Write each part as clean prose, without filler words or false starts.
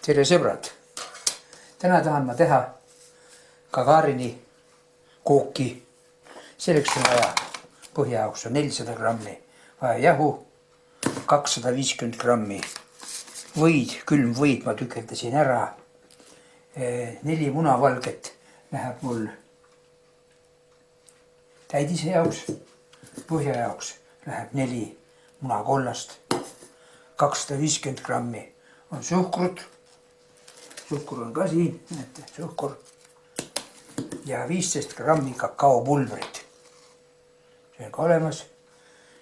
tere sõbrad! Täna tahan ma teha Gagarini kooki. Selleks on vaja põhja jaoks on 400 grammi vaja jahu, 250 grammi võid, külmvõid ma tükeldasin ära. 4 munavalget läheb mul täidise jaoks, põhja jaoks läheb 4 munakollast, 250 grammi on suhkrut. Suhkur on ka siin, näete, suhkur. Ja 15 grammi kakaopulbrit. See on ka olemas.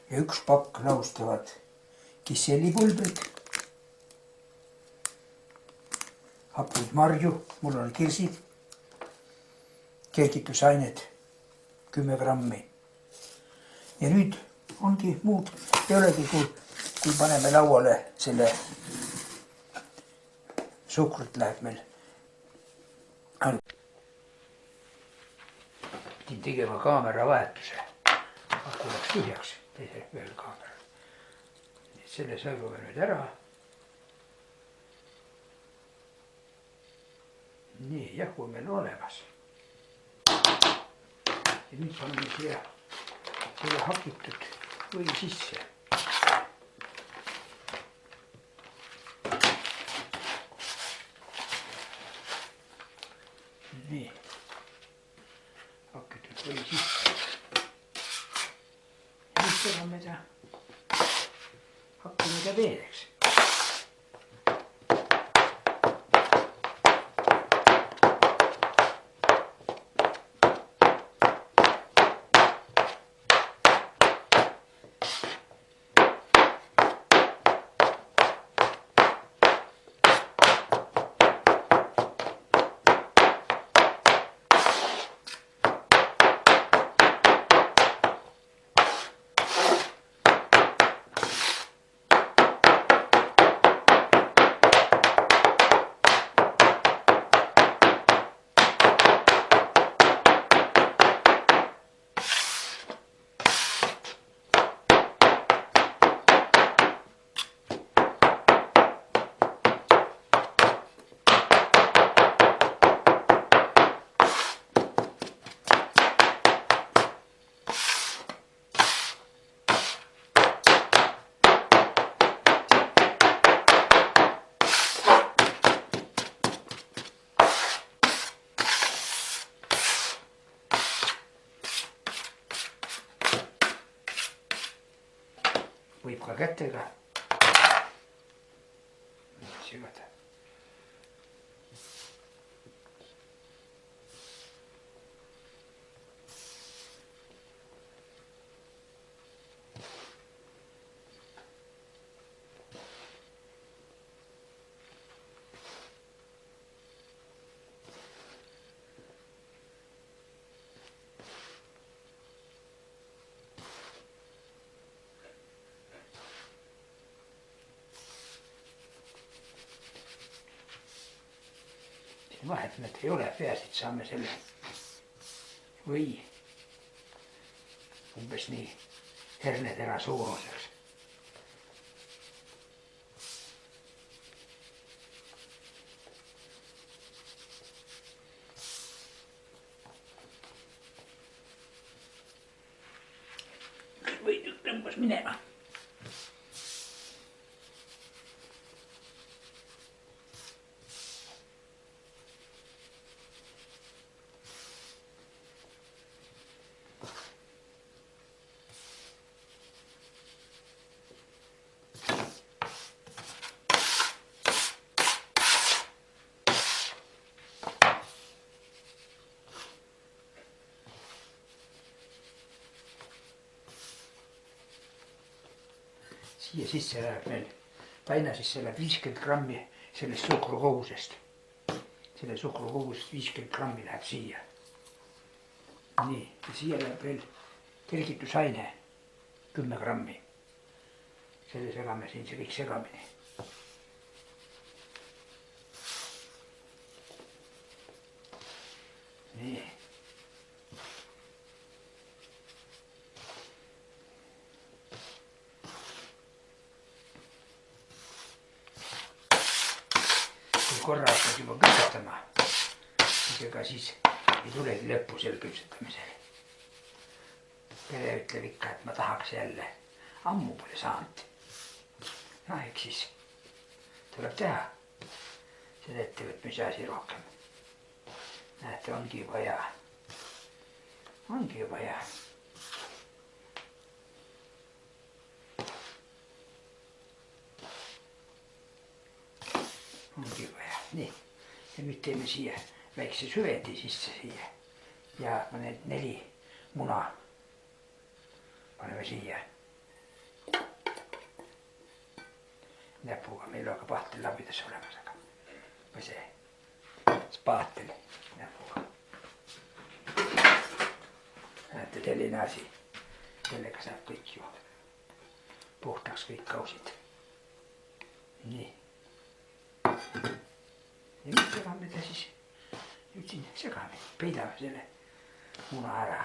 Ja 1 pakk nõustavad kisellipulbrit. Happuid marju, mul on kirsid. Kergitusained 10 grammi. Ja nüüd ongi muud, ei olegi, kui paneme lauale selle suhkrut läheb meil. Pidin tegema kaamera vahetuse. Aku läks tühjaks teise ühel kaameral. Selle sõlgume nüüd ära. Nii, jahu on meil olemas. Ja nüüd paneme siia selle hakitud või sisse. Nii, hakitud või sisse. Ja nüüd segame ta, hakkame ta veeleks. Võib ka kätega segada. Vahet need ei ole, peasid saame selle või umbes nii hernetera suuruseks. Või tükk tõmbas minema. Siia sisse läheb meil, taina sisse läheb 50 grammi sellest suhkrukogusest. Selle suhkrukogusest 50 grammi läheb siia. Nii, ja siia läheb veel kergitusaine 10 grammi. Selle segame siin see kõik segamini. Nii. korra hakkas juba küpsetama. ega siis ei tulegi lõppu selle küpsetamisel. pere ütleb ikka, et ma tahaks jälle. ammu pole saanud. noh, eks siis tuleb teha selle ettevõtmise asi rohkem. näete, ongi juba hea. ongi juba hea. ongi juba hea. nii, ja nüüd teeme siia väikse süvendi sisse siia ja need 4 muna paneme siia. näpuga, meil on ka pahtel labidas olemas, aga või see spaatel näpuga. näete, selline asi, sellega saab kõik ju puhtaks kõik kausid. nii. ja nüüd segame ta siis, nüüd siin segame, peidame selle muna ära.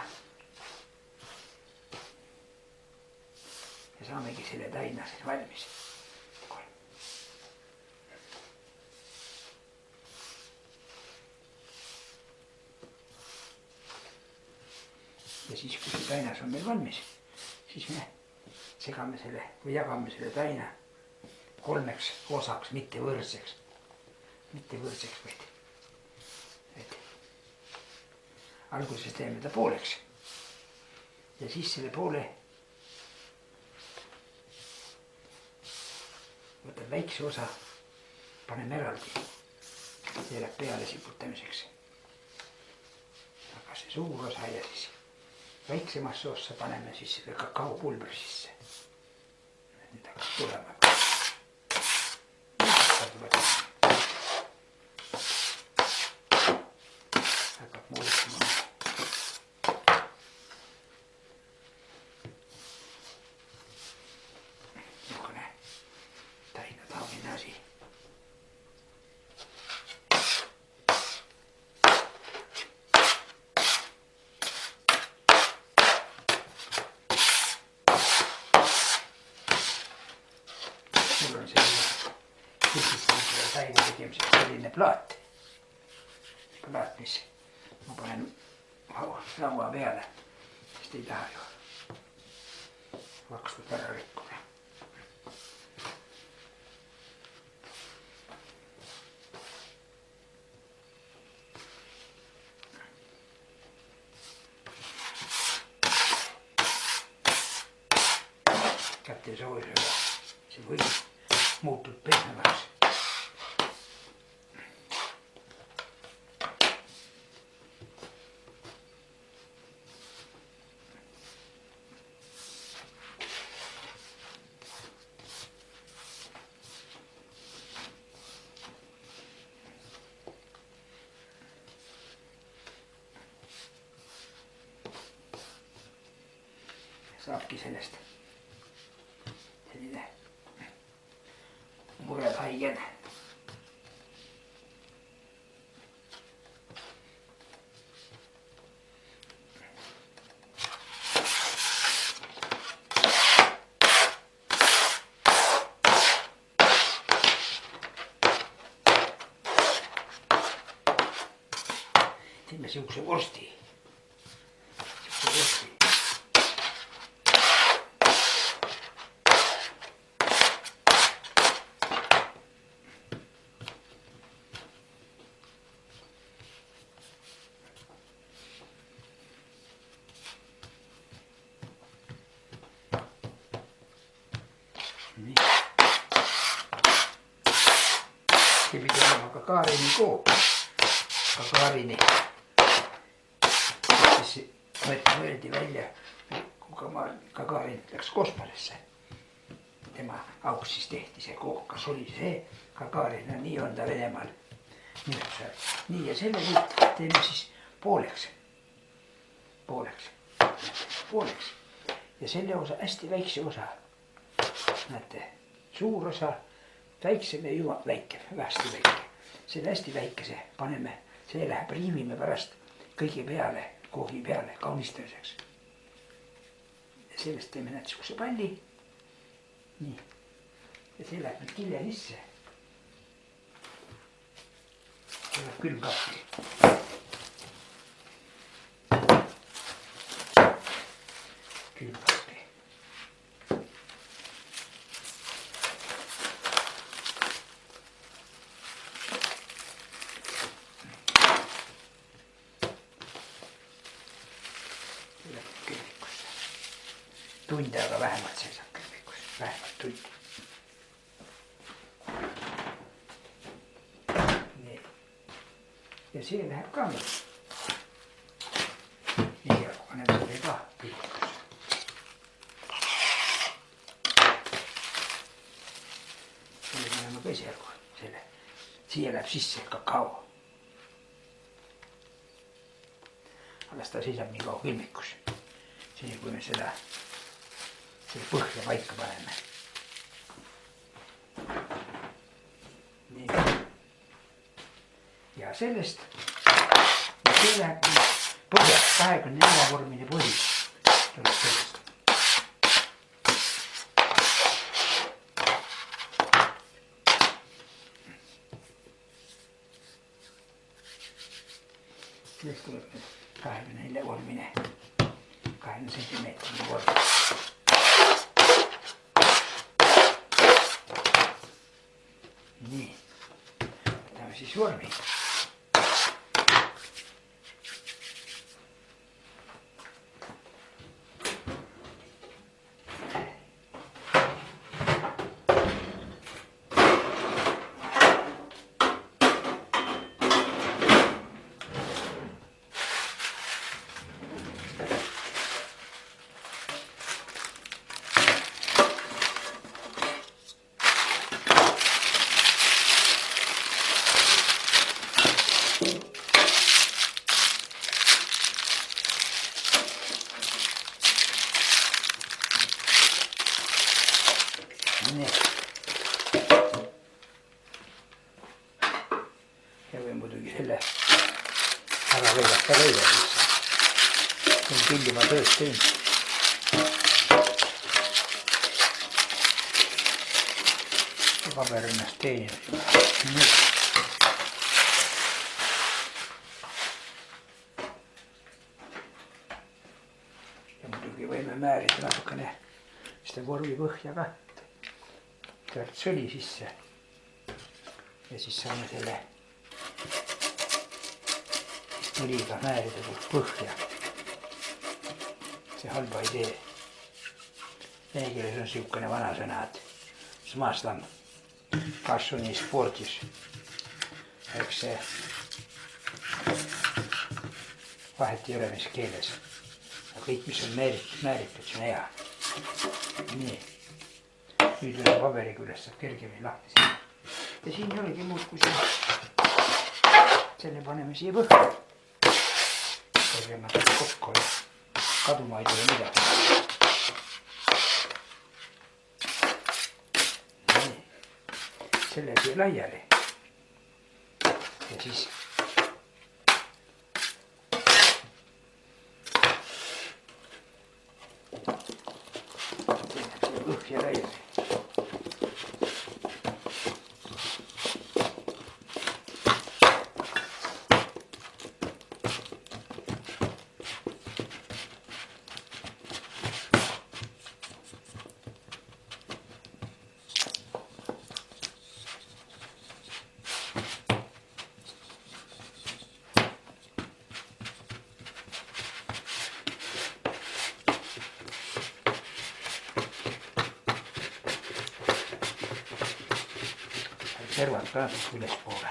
ja saamegi selle taina siis valmis. ja siis, kui see tainas on meil valmis, siis me segame selle või jagame selle taina 3 osaks, mitte võrdseks. mitte võrdseks, vaid alguses teeme ta pooleks ja siis selle poole võtame väikse osa, paneme eraldi, see läheb peale siputamiseks. aga see suur osa ja siis väiksemasse ossa paneme siis selle kakaopulbri sisse. nüüd hakkab tulema. hakkab muutuma. niisugune tainataamine asi. mul on selline taina tegemiseks selline plaat, mis ma panen laua peale, sest ei taha ju vakstud ära rikkuda. kätte sooja, see või muutub pehmemaks. saabki sellest selline murehaigene. teeme siukse vorsti. Nii. see pidi olema Gagarini koop. Gagarini. siis mõeldi välja, kui Gagarin läks kosmosesse. tema auks siis tehti see kook, kas oli see Gagarin, no nii on ta Venemaal. nii ja selle nüüd teeme siis pooleks. ja selle osa, hästi väikse osa. näete, suur osa, väiksem ja juba väike, hästi väike. selle hästi väikese paneme, see läheb, riimime pärast kõige peale, koogi peale kaunistamiseks. ja sellest teeme näed siukse palli. nii, ja see läheb nüüd kilja sisse. tuleb külmkappi. Külmkappi. Tuleb külmikusse. Tund aega vähemalt seisab külmikus, vähemalt tund. Nii. Ja see läheb ka nüüd. Esialgu panen selle ka külmikusse. Selle paneme ka esialgu selle. Siia läheb sisse kakao. Alles ta seisab nii kaua külmikus. Seni kui me selle põhja paika paneme. Nii. Ja sellest ja see läheb põhjaks 24 vormine põhi tuleb sellest. Sellest tuleb nüüd 24 vormine 20 sentimeetrine vorm. Nii, võtame siis vormi. Nii. Ja võin muidugi selle ära lõigata lõiga sisse. See on küll juba tööd teinud. Paber ennast teenib juba. Nii. Ja muidugi võime määrida natukene seda vormi põhja ka. Tuleb sõli sisse ja siis saame selle õliga määrida põhja. See halba ei tee. Vene keeles on siukene vanasõna, et smaastam kassu nii spordis. Eks see vahet ei ole mis keeles. Kõik, mis on määritud, see on hea. Nii. Nüüd üle paberi küljest saab kergemini lahti siin. Ja siin ei olegi muud kui selle paneme siia põhja. Kergemalt kokku ja kaduma ei tule midagi. Nii. Selle siia laiali. Ja siis põhja laiali. Servad ka ülespoole.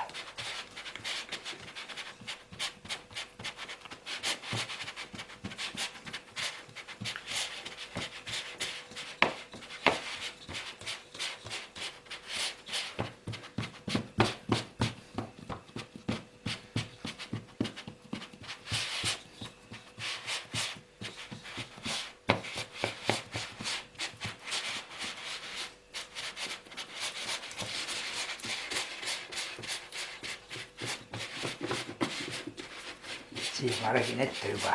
Siis ma räägin ette juba,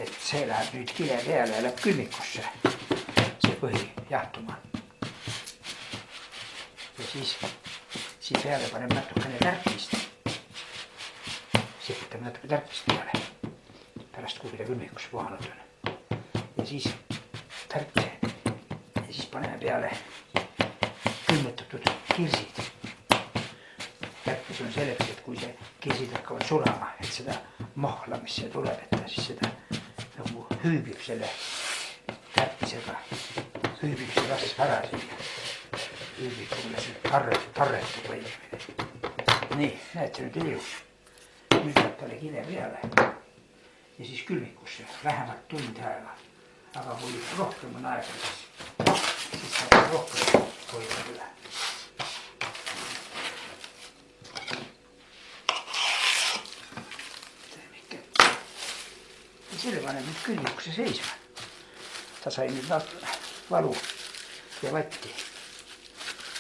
et see läheb nüüd kile peale ja läheb külmikusse, see põhi jahtuma. Ja siis peale paneb natukene tärkist sihvitame natuke tärklist peale. Pärast kui ta külmikusse puhanud on. Ja siis tärkle. Ja siis paneme peale külmutatud kirsid. Tärklis on selleks, et kui see kirsid hakkavad sulama, et seda mahla, mis see tuleb, et ta siis seda nagu hüübib selle tärklisega. Hüübib see rasv ära siia. Hüübib mulle see tarretab või. Nii, näete nüüd ilus. Nüüd saab talle kile peale ja siis külmikusse vähemalt tund aega. Aga kui rohkem on aega, siis saab rohkem hoida üle. Ja selle paneb nüüd külmikusse seisma. Ta sai nüüd valu ja vatti.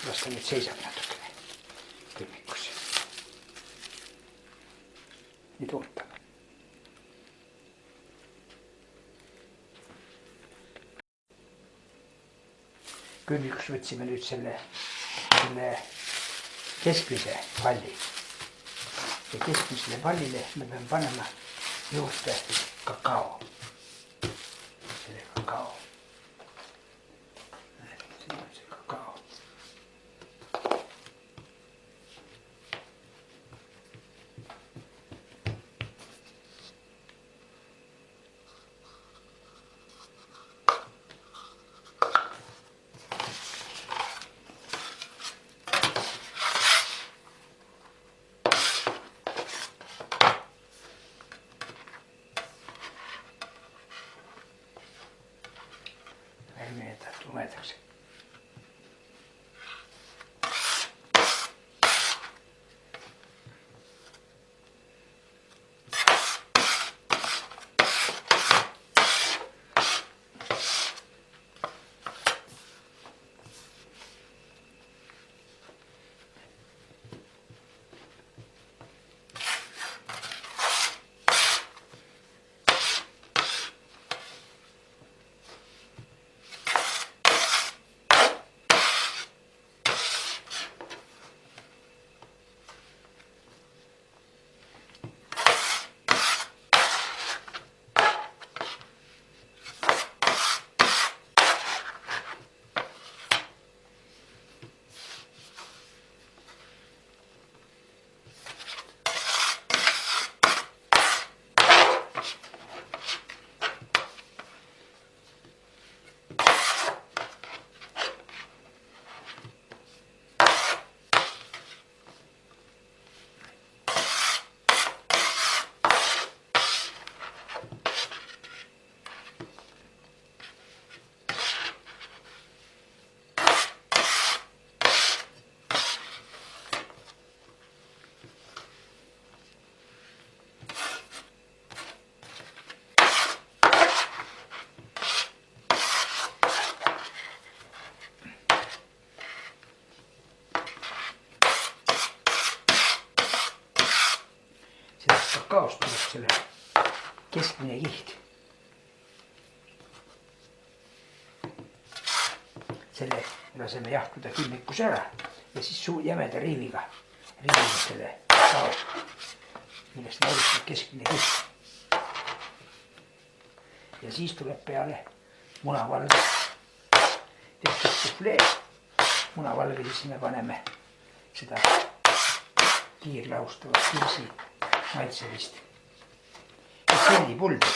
Las ta nüüd seisab natukene külmikusse. Nüüd ootab. Külmikuks võtsime nüüd selle keskmise palli. Ja keskmisele pallile me peame panema juurde kakao. Selle kakao. See on see kakao. Tumedaks. Kakaost tuleb selle keskmine kiht. Selle laseme jahtuda külmikus ära ja siis jämeda riiviga selle kakao, millest moodustab keskmine kiht. Ja siis tuleb peale munavalge tehtud suflee. Munavalge siis me paneme seda kiirlaustavat kirsi maitselist sellipulbrit.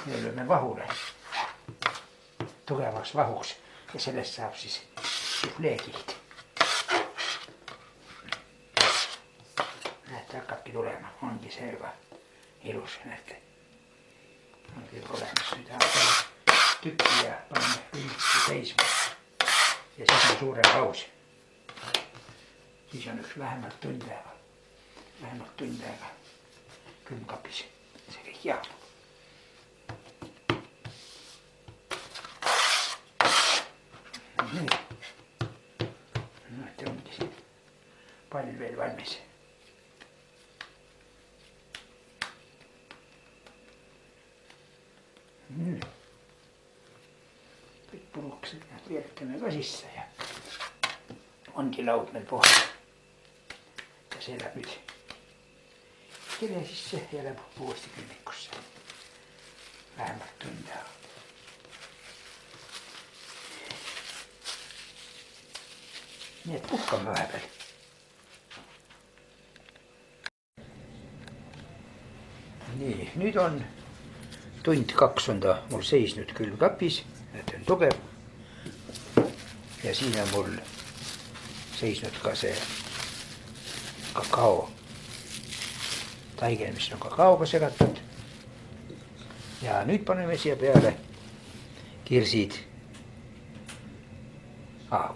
Selle lööme vahule, tugevaks vahuks ja sellest saab siis sufleekiht. Näete, hakkabki tulema, ongi see juba ilus, näete. Ongi olemas, nüüd hakkame tükki ja paneme külmikusse seisma. Ja siis on suurem paus. Siis on üks vähemalt tund aega külmkapis. See kõik jahtub. Nüüd. Näete, ongi siin pall veel valmis. Nüüd. Kõik purukesed veeretame ka sisse ja ongi laud meil puhas. Ja see läheb nüüd kuskile ja siis see jääb uuesti külmikusse. Vähemalt tund aega. Nii et puhkame vahepeal. Nii, nüüd on tund 2 on ta mul seisnud külmkapis, et on tugev. Ja siin on mul seisnud ka see kakao taigen, mis on kakaoga segatud. Ja nüüd paneme siia peale kirsid.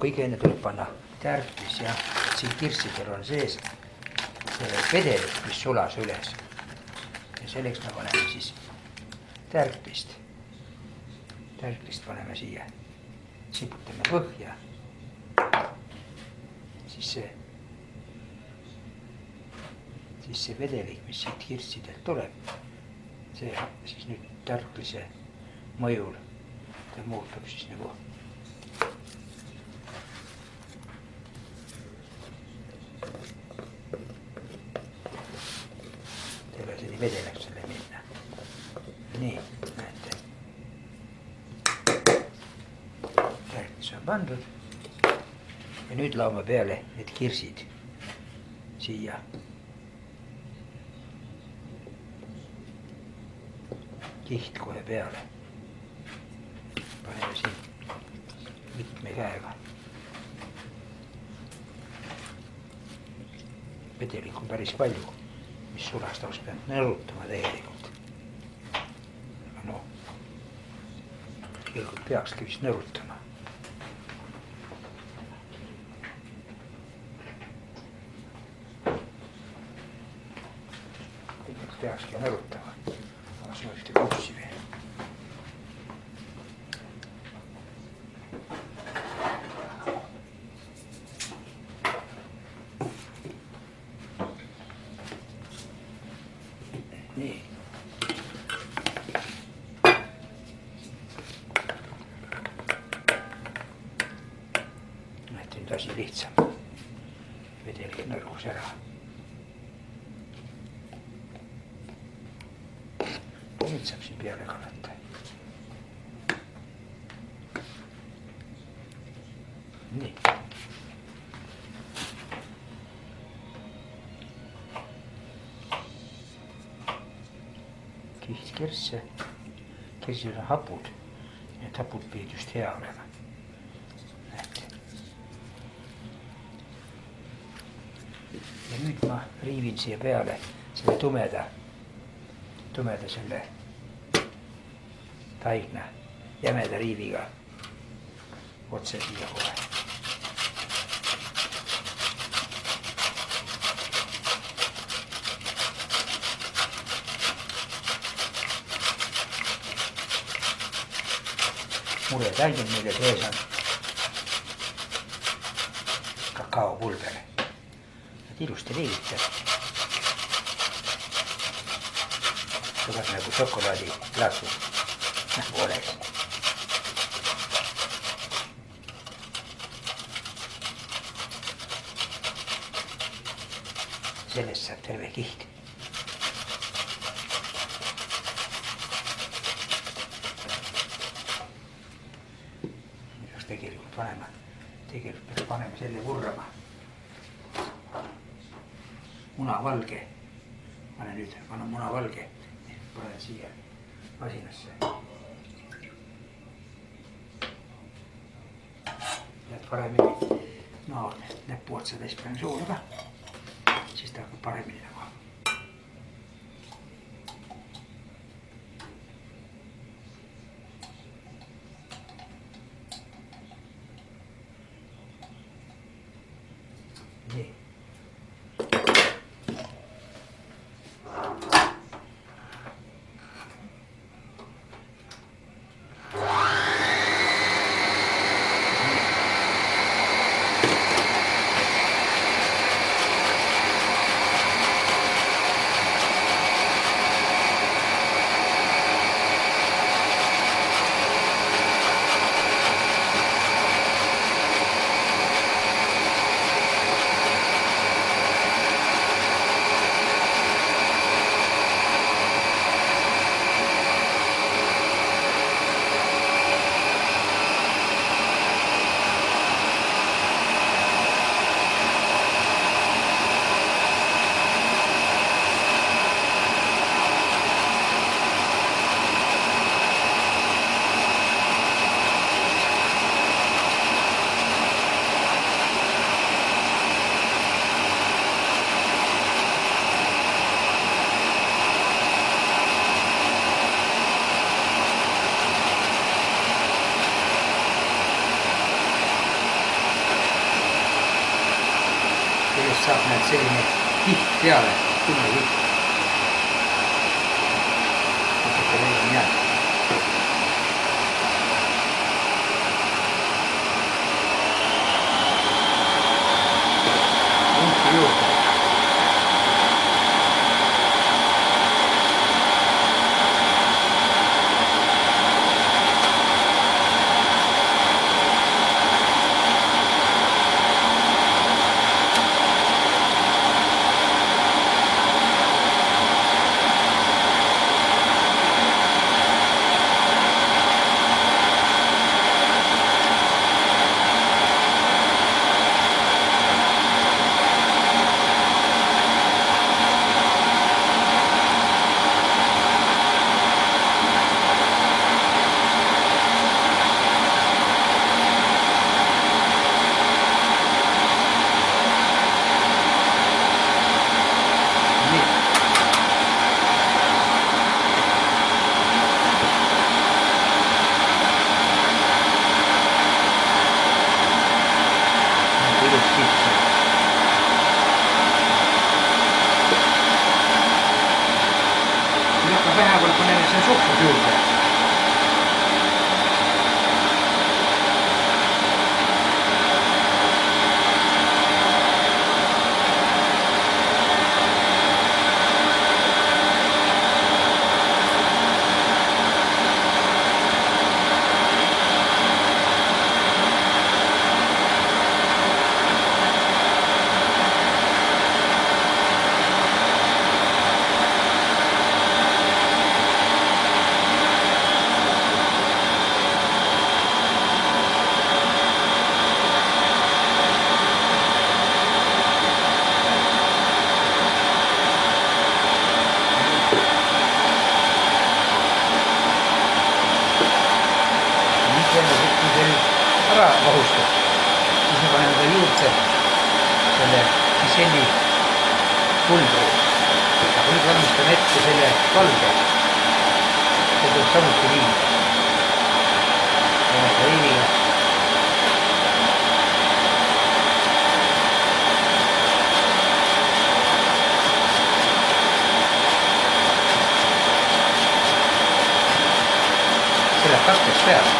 Kõige enne tuleb panna tärklis ja siin kirsidel on sees vedelik, mis sulas üles. Ja selleks me paneme siis tärklist. Tärklist paneme siia. Siputame põhja. Siis see vedelik, mis siit kirsidelt tuleb, see siis nüüd tärklise mõjul ta muutub siis nagu terve vedelaks selle minna. Nii, näete. Tärklis on pandud. Ja nüüd laome peale need kirsid siia. Kiht kohe peale. Paneme siin mitme käega. Vedelik on päris palju, mis sulast oleks peab nõrutama tegelikult. Aga no, tegelikult peakski vist nõrutama. Tegelikult peakski nõrutama. Aga see ühte kuussi veel. Nii. Näete nüüd asi lihtsam. Vedelik nõrgus ära. Nüüd saab siin peale kallata. Nii. Kiht kirsse. Kirsil on hapud. Need hapud pidid just hea olema. Näete. Ja nüüd ma riivin siia peale selle tumeda selle taigna jämeda riiviga otse siia kohe. Mure taigen, mille sees on kakaopulber. Et ilusti riivitab. Tuleb nagu šokolaadi lasu. Nagu oleks. Sellest saab terve kiht. Tegelikult peaks panema selle vurrama. Munavalge. Panen nüüd munavalge. Panen siia masinasse. Jääd paremini näppu otsades panen suule ka. Siis ta hakkab paremini nagu. Nii. sellest saab näed selline kiht peale, tumme kiht. Natuke veel on jäänud. Unki juurde. Vähemalt kun neile sen suhkrut juurde. Ära vahustab, siis me paneme ta juurde selle kiselli pulbri. Aga nüüd valmistame ette selle valge. See tuleb samuti viina. Veiniga. See läheb kasteks peale.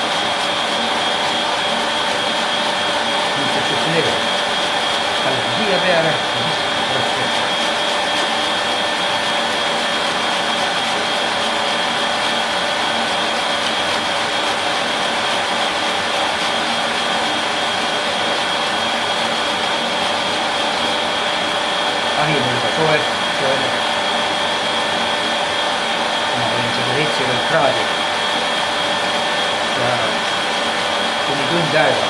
Panen siia peale ja siis rohkem. Ahi on juba soe. Ma panen seda 70 kraadi ja kuni tund aega.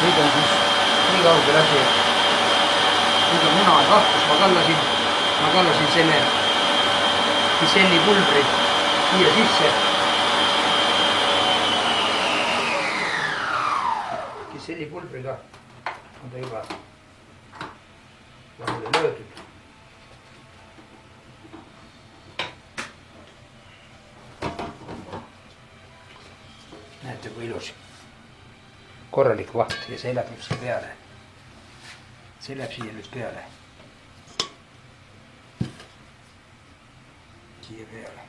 Nüüd on siis nii kaugel asi, et nüüd on muna kahtus, ma kallasin selle kiselli pulbri siia sisse. Kiselli pulbriga on ta juba lahule löödud. Näete, kui ilus. Korralik vaht ja see läheb nüüd siia peale. See läheb siia nüüd peale. Siia peale.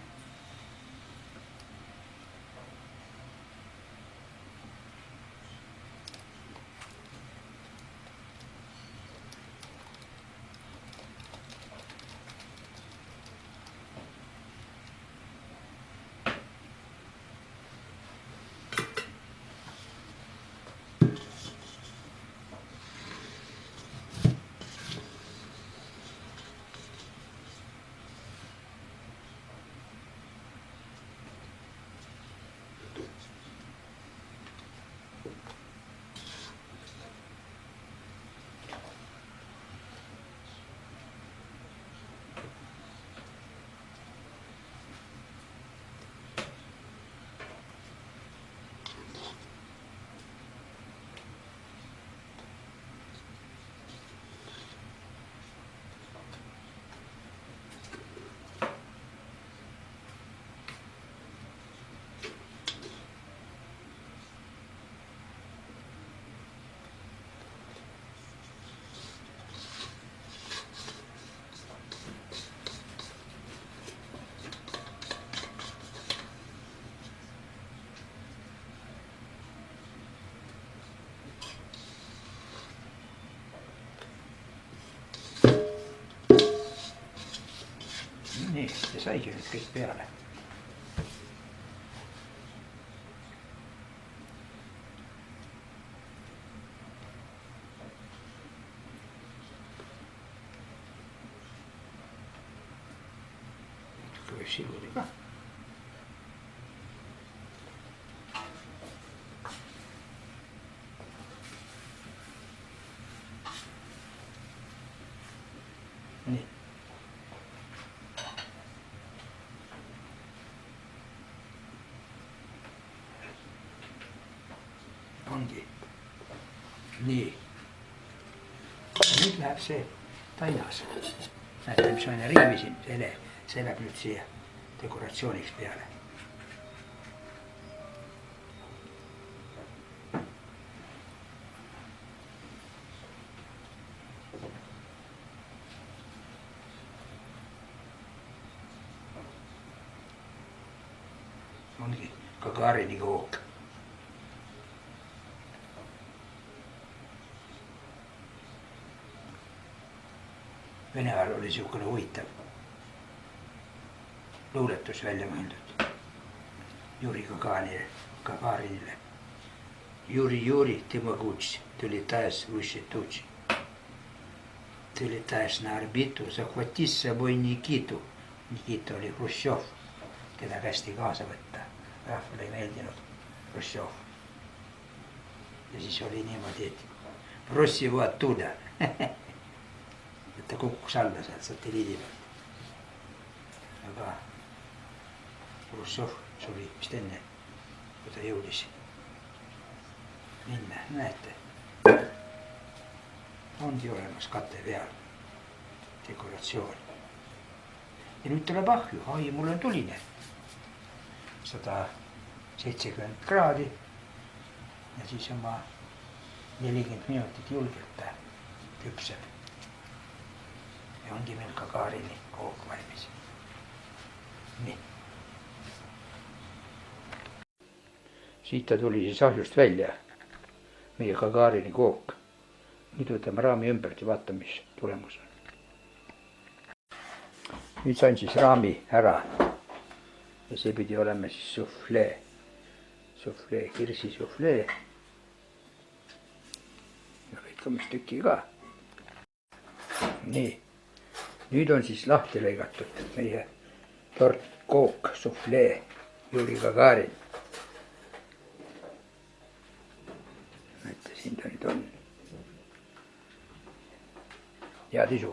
saigi nüüd kõik peale. Võib siluda ka. Nii. Ongi. Nii. Nüüd läheb see tainas. Näete, mis ma enne riivisin, see läheb nüüd siia dekoratsiooniks peale. Ongi Gagarini kook. Vene ajal oli niisugune huvitav luuletus välja mõeldud Juri Gagarinile. Juri, ты могуч, ты летаешь выше туч. Ты летаешь на орбиту, захвати с собой Никиту. Nikita oli Hruštšov, keda kästi kaasa võtta. Rahvale ei meeldinud Hruštšov. Ja siis oli niimoodi, et Brossi его оттуда. Et ta kukkuks alla sealt satelliidi pealt. Aga Hruštšov suri vist enne, kui ta jõudis minna. Näete, ongi olemas kate peal dekoratsioon. Ja nüüd tuleb ahju. Ai, mul on tuline 170 kraadi ja siis oma 40 minutit julgelt ta küpseb. Ja ongi meil Gagarini kook valmis. Nii. Siit ta tuli siis ahjust välja, meie Gagarini kook. Nüüd võtame raami ümbert ja vaatame, mis tulemus on. Nüüd sain siis raami ära ja see pidi olema siis suflee, kirsisuflee ja lõikamistükki ka. Nii, nüüd on siis lahti lõigatud meie tort, kook, suflee, Juri Gagarin. Näete, siin ta nüüd on. Head isu.